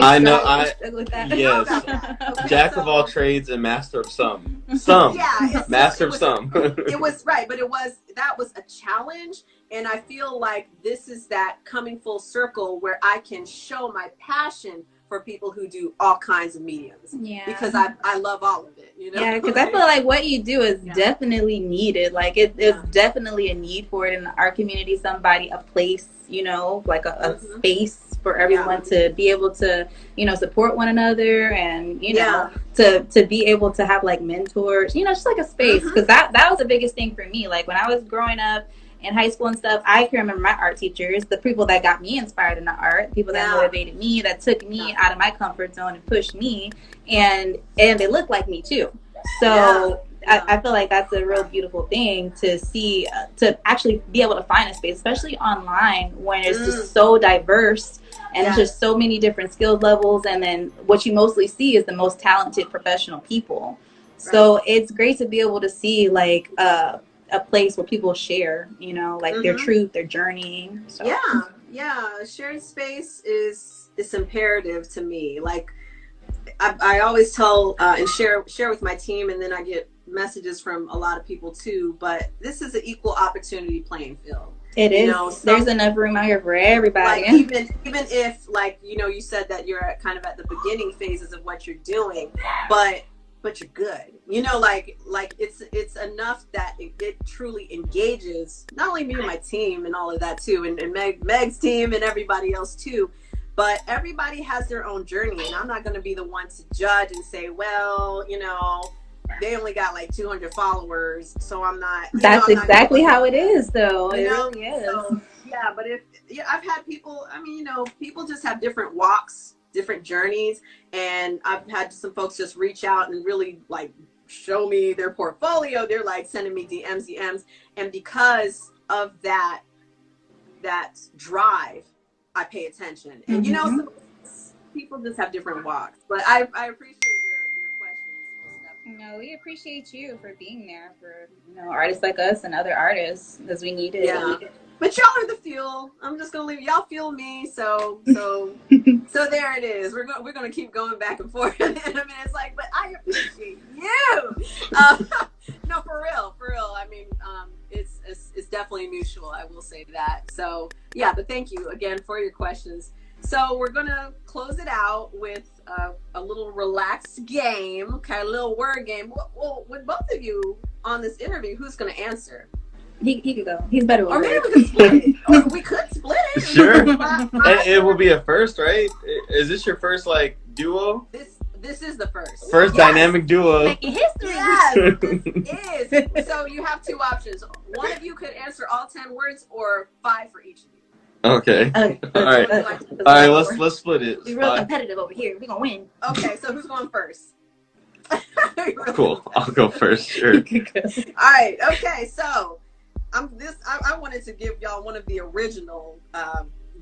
I know, yes. Okay, Jack of all trades and master of some. Yeah. Master of some. It was, right, but that was a challenge. And I feel like this is that coming full circle where I can show my passion for people who do all kinds of mediums. Yeah. Because I love all of it, you know? Yeah, because I feel like what you do is definitely needed. Like, it's definitely a need for it in our community, a place, you know, like a space for everyone to be able to, you know, support one another and, you know, to be able to have, like, mentors, you know, just like a space. Because that was the biggest thing for me. Like, when I was growing up, in high school and stuff, I can remember my art teachers, the people that got me inspired in the art, people that motivated me, that took me out of my comfort zone and pushed me, and they look like me too. So I feel like that's a real beautiful thing to see, to actually be able to find a space, especially online when it's just so diverse and it's just so many different skill levels, and then what you mostly see is the most talented professional people. So it's great to be able to see, like, a place where people share, you know, like their truth, their journey. So. Shared space is imperative to me. Like, I always tell and share with my team, and then I get messages from a lot of people too, but this is an equal opportunity playing field. It is. You know, there's enough room out here for everybody. Like, even if, like, you know, you said that you're kind of at the beginning phases of what you're doing, but you're good, you know, like it's enough that it truly engages not only me and my team and all of that too, and Meg's team and everybody else too, but everybody has their own journey, and I'm not going to be the one to judge and say, well, you know, they only got like 200 followers, so I'm not. That's exactly how it is, though. It really is. So, yeah, but I've had people. I mean, you know, people just have different walks, different journeys, and I've had some folks just reach out and really, like, show me their portfolio. They're like sending me DMs, and because of that drive, I pay attention. And you know, so people just have different walks. But I appreciate your questions. No, we appreciate you for being there for, you know, artists like us and other artists, because we need it. Yeah. But y'all are the fuel. I'm just gonna leave y'all fuel me. So there it is. We're gonna keep going back and forth. And I mean, it's like, but I appreciate you. No, for real. I mean, it's definitely mutual. I will say that. So yeah, but thank you again for your questions. So we're gonna close it out with a little relaxed game, okay, a little word game. Well, with both of you on this interview, who's gonna answer? He could go. He's better with Or maybe we could split it. Or we could split it. Sure. It will be a first, right? Is this your first, like, duo? This is the first. First dynamic duo. Making history. Yes, this is. So you have two options. One of you could answer all 10 words, or 5 for each of you. Okay. All right. All right. Let's split it. We're real competitive over here. We're gonna win. Okay. So who's going first? Cool. I'll go first. Sure. All right. Okay. So I wanted to give y'all one of the original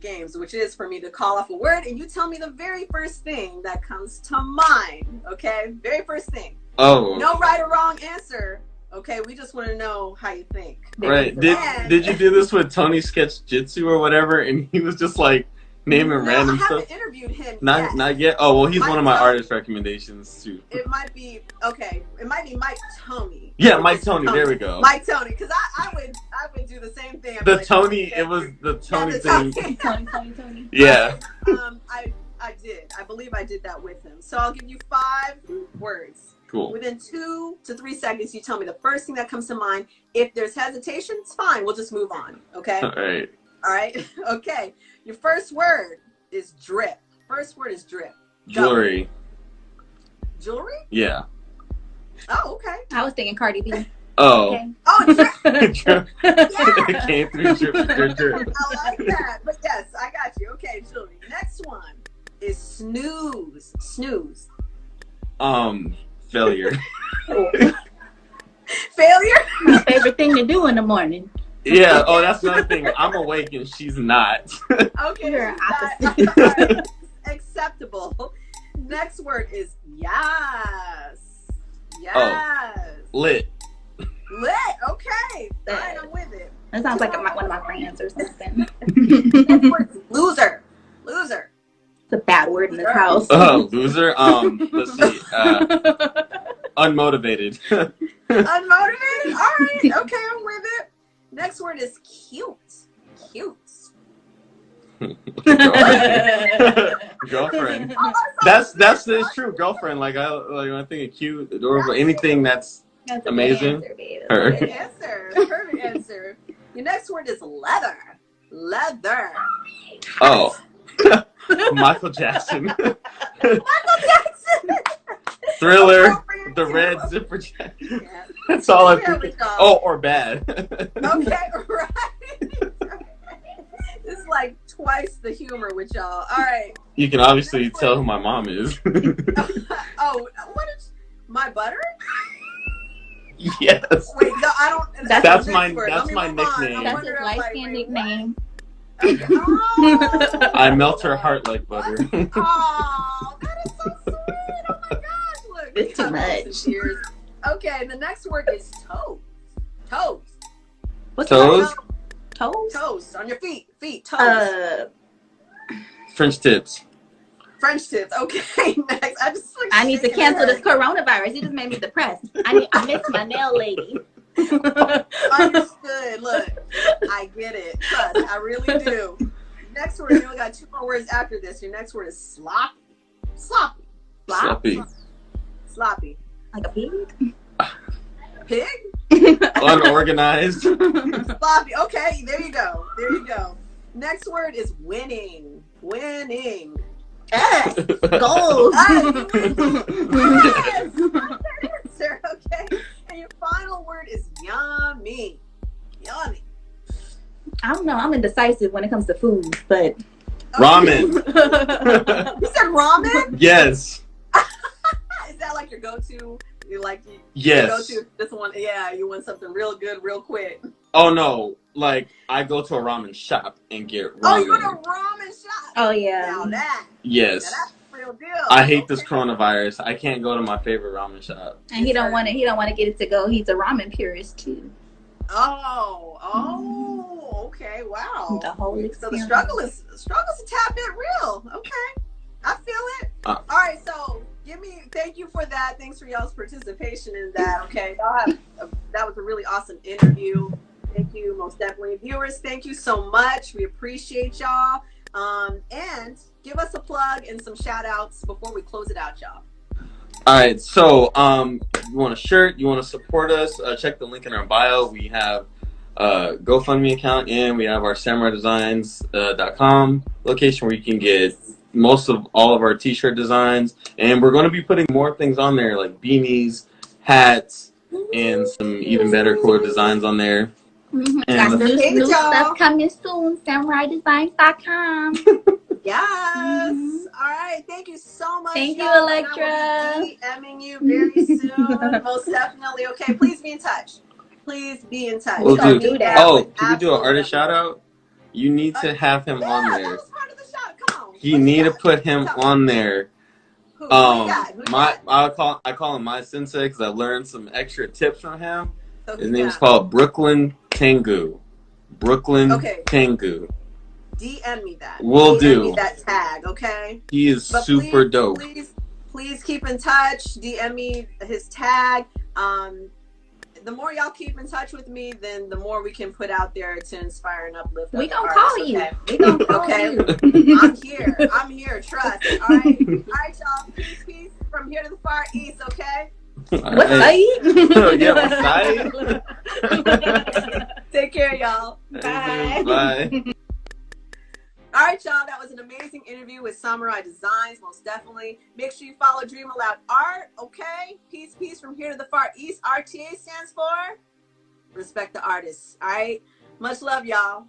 games, which is for me to call off a word and you tell me the very first thing that comes to mind. Okay, very first thing. Oh. No right or wrong answer. Okay, we just want to know how you think. Right. Did you do this with Tony Sketch Jitsu or whatever? And he was just like naming random stuff. I haven't interviewed him. Not yet. Oh well, he's one of my artist recommendations too. It might be okay. It might be Mike Tony. Yeah, Mike Tony. There we go. Mike Tony, because I would do the same thing. The like, Tony. Okay. It was the Tony thing. Tony. Yeah. I did. I believe I did that with him. So I'll give you 5 words. Cool. Within 2 to 3 seconds, you tell me the first thing that comes to mind. If there's hesitation, it's fine. We'll just move on. Okay. All right. All right. Okay. Your first word is drip. First word is drip. Jewelry. Jewelry? Yeah. Oh, okay. I was thinking Cardi B. Oh. Okay. Oh, drip. Drip. Yeah. It came through drip. I like that. But yes, I got you. Okay, jewelry. Next one is snooze. Snooze. Failure. Failure? My favorite thing to do in the morning. Yeah. Oh, that's another thing. I'm awake and she's not. Okay. You're opposite. Acceptable. Next word is yes. Yes. Oh, lit. Lit. Okay. All right, I'm with it. That sounds like one of my friends or something. Next word is loser. Loser. It's a bad word in this house. Oh, loser. Let's see. Unmotivated. Unmotivated? All right. Okay, I'm with it. Next word is cute. Cute. Girlfriend. That's true. Girlfriend. Like I think of cute, adorable, anything that's amazing. Good answer. Perfect answer. Your next word is leather. Leather. Oh. Michael Jackson. Michael Jackson. Thriller. The red zipper jacket. Yeah. That's all I think. Oh, or bad. Okay, right. This is like twice the humor with y'all. All right. You can obviously tell who my mom is. Oh, what is my butter? Yes. Wait, no, I don't. That's my nickname. That's his light-skinned nickname. Okay. Oh. I melt her heart like butter. Oh, that is so sweet. Oh my gosh, look. It's too much. Okay, the next word is toes. Toes. What's toes? Toes? Toes on your feet. Feet. Toes. French tips. French tips. Okay, next. I need to cancel this coronavirus. You just made me depressed. I miss my nail lady. Understood. Look, I get it. Trust, I really do. Next word, you only got 2 more words after this. Your next word is sloppy. Sloppy. Sloppy. Sloppy. Like a pig? Pig? Unorganized. Sloppy. Okay, there you go. There you go. Next word is winning. Winning. Yes. Gold. Yes. Answer. Okay. And your final word is yummy. Yummy. I don't know. I'm indecisive when it comes to food, but ramen. You said ramen? Yes. Is that like your go-to? Yes. Go-to this one? Yeah, you want something real good, real quick. Oh no! Like I go to a ramen shop and get ramen. Oh, you go to a ramen shop? Oh yeah. Now that. Yes. Now that's the real deal. I hate this coronavirus. I can't go to my favorite ramen shop. And he don't want to get it to go. He's a ramen purist too. Oh, okay, wow. The whole experience. So the struggle is a tad bit real. Okay, I feel it. All right, so thank you for that. Thanks for y'all's participation in that. Okay, that was a really awesome interview. Thank you, most definitely, viewers. Thank you so much. We appreciate y'all. And give us a plug and some shout outs before we close it out, y'all. All right, so you want a shirt, you want to support us, check the link in our bio. We have a GoFundMe account and we have our samuraidesigns.com location where you can get most of all of our t-shirt designs. And we're going to be putting more things on there like beanies, hats, and some even better, cooler designs on there. Mm-hmm. And new stuff coming soon, samuraidesigns.com. Yes. Mm-hmm. All right. Thank you so much. Thank you, Electra. I will be DMing you very soon. Most definitely. Okay. Please be in touch. Please be in touch. We'll do that. Oh, can we do an artist shout out? You need to have him on there. That was part of the shot. Come on. You need to put him on there. Who you got? I call him my sensei because I learned some extra tips from him. So his name's called Brooklyn Tengu. Brooklyn Tengu. DM me that. Will do. DM me that tag, okay? He is super dope. Please keep in touch. DM me his tag. The more y'all keep in touch with me, then the more we can put out there to inspire and uplift. We gonna call you. We gonna call you. I'm here. Trust. All right, y'all. Peace from here to the far east. Okay. What side? Yeah, what side? Take care, y'all. Bye. Bye. All right, y'all. That was an amazing interview with Samurai Designs, most definitely. Make sure you follow DreamAloud Art, okay? Peace from here to the far east. RTA stands for Respect the Artists, all right? Much love, y'all.